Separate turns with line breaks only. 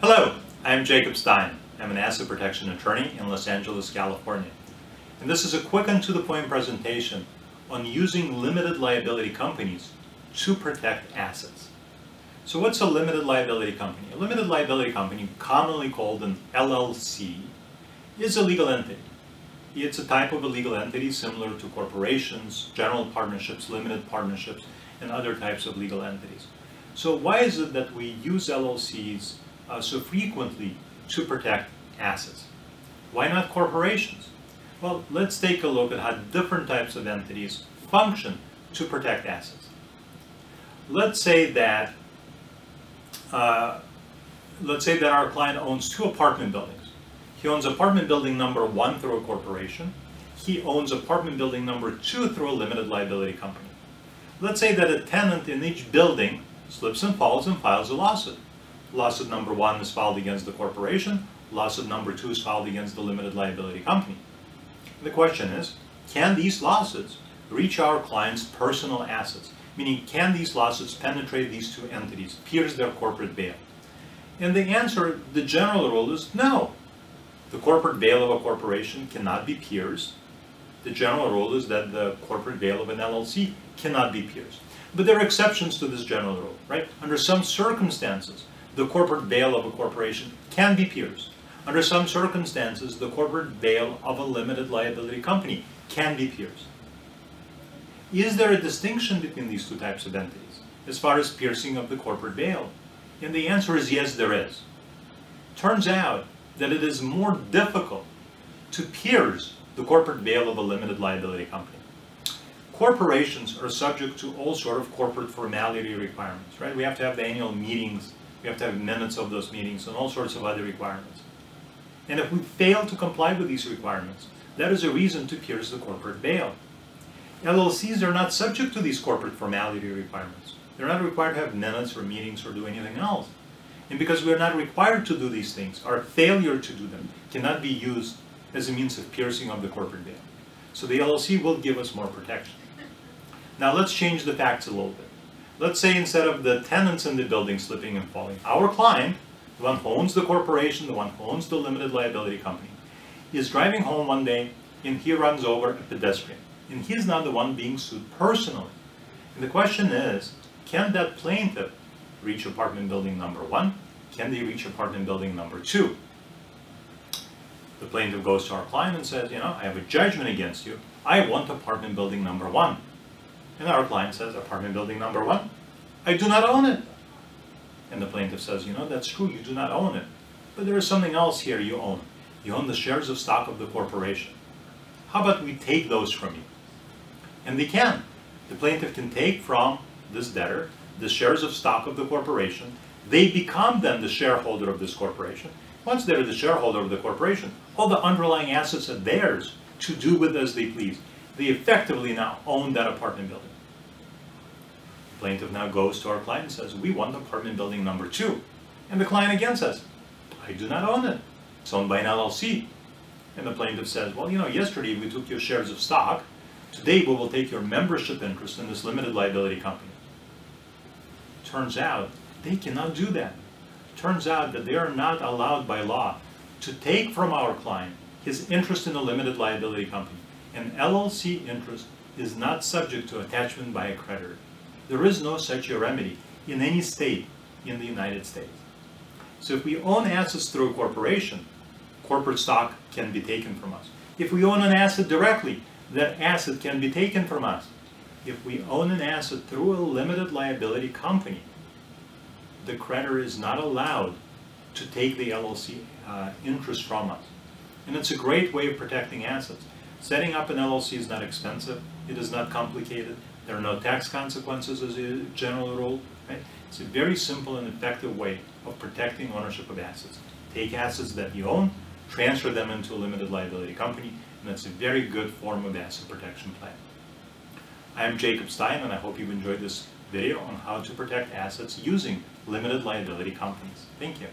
Hello, I'm Jacob Stein. I'm an asset protection attorney in Los Angeles, California. And this is a quick and to-the-point presentation on using limited liability companies to protect assets. So what's a limited liability company? A limited liability company, commonly called an LLC, is a legal entity. It's a type of a legal entity similar to corporations, general partnerships, limited partnerships, and other types of legal entities. So why is it that we use LLCs so frequently to protect assets? Why not corporations? Well, let's take a look at how different types of entities function to protect assets. Let's say that our client owns two apartment buildings. He owns apartment building number 1 through a corporation. He owns apartment building number 2 through a limited liability company. Let's say that a tenant in each building slips and falls and files a lawsuit. Lawsuit number 1 is filed against the corporation. Lawsuit number 2 is filed against the limited liability company. The question is, can these lawsuits reach our client's personal assets? Meaning, can these lawsuits penetrate these two entities, pierce their corporate veil? And the answer, the general rule is no. The corporate veil of a corporation cannot be pierced. The general rule is that the corporate veil of an LLC cannot be pierced. But there are exceptions to this general rule, right? Under some circumstances, the corporate veil of a corporation can be pierced. Under some circumstances, the corporate veil of a limited liability company can be pierced. Is there a distinction between these two types of entities as far as piercing of the corporate veil? And the answer is yes, there is. Turns out that it is more difficult to pierce the corporate veil of a limited liability company. Corporations are subject to all sort of corporate formality requirements, right? We have to have the annual meetings, we have to have minutes of those meetings, and all sorts of other requirements. And if we fail to comply with these requirements, that is a reason to pierce the corporate veil. LLCs are not subject to these corporate formality requirements. They're not required to have minutes or meetings or do anything else. And because we're not required to do these things, our failure to do them cannot be used as a means of piercing of the corporate veil. So the LLC will give us more protection. Now let's change the facts a little bit. Let's say instead of the tenants in the building slipping and falling, our client, the one who owns the corporation, the one who owns the limited liability company, is driving home one day and he runs over a pedestrian. And he's not the one being sued personally. And the question is, can that plaintiff reach apartment building number 1? Can they reach apartment building number 2? The plaintiff goes to our client and says, I have a judgment against you. I want apartment building number 1. And our client says, apartment building number 1? I do not own it. And the plaintiff says, that's true, you do not own it. But there is something else here you own. You own the shares of stock of the corporation. How about we take those from you? And they can. The plaintiff can take from this debtor the shares of stock of the corporation. They become then the shareholder of this corporation. Once they're the shareholder of the corporation, all the underlying assets are theirs to do with as they please. They effectively now own that apartment building. The plaintiff now goes to our client and says, we want apartment building number 2. And the client again says, I do not own it. It's owned by an LLC. And the plaintiff says, well, yesterday we took your shares of stock. Today we will take your membership interest in this limited liability company. Turns out they cannot do that. Turns out that they are not allowed by law to take from our client his interest in a limited liability company. An LLC interest is not subject to attachment by a creditor. There is no such a remedy in any state in the United States. So if we own assets through a corporation, corporate stock can be taken from us. If we own an asset directly, that asset can be taken from us. If we own an asset through a limited liability company, the creditor is not allowed to take the LLC interest from us. And it's a great way of protecting assets. Setting up an LLC is not expensive. It is not complicated. There are no tax consequences as a general rule. Right? It's a very simple and effective way of protecting ownership of assets. Take assets that you own, transfer them into a limited liability company, and that's a very good form of asset protection plan. I am Jacob Stein, and I hope you've enjoyed this video on how to protect assets using limited liability companies. Thank you.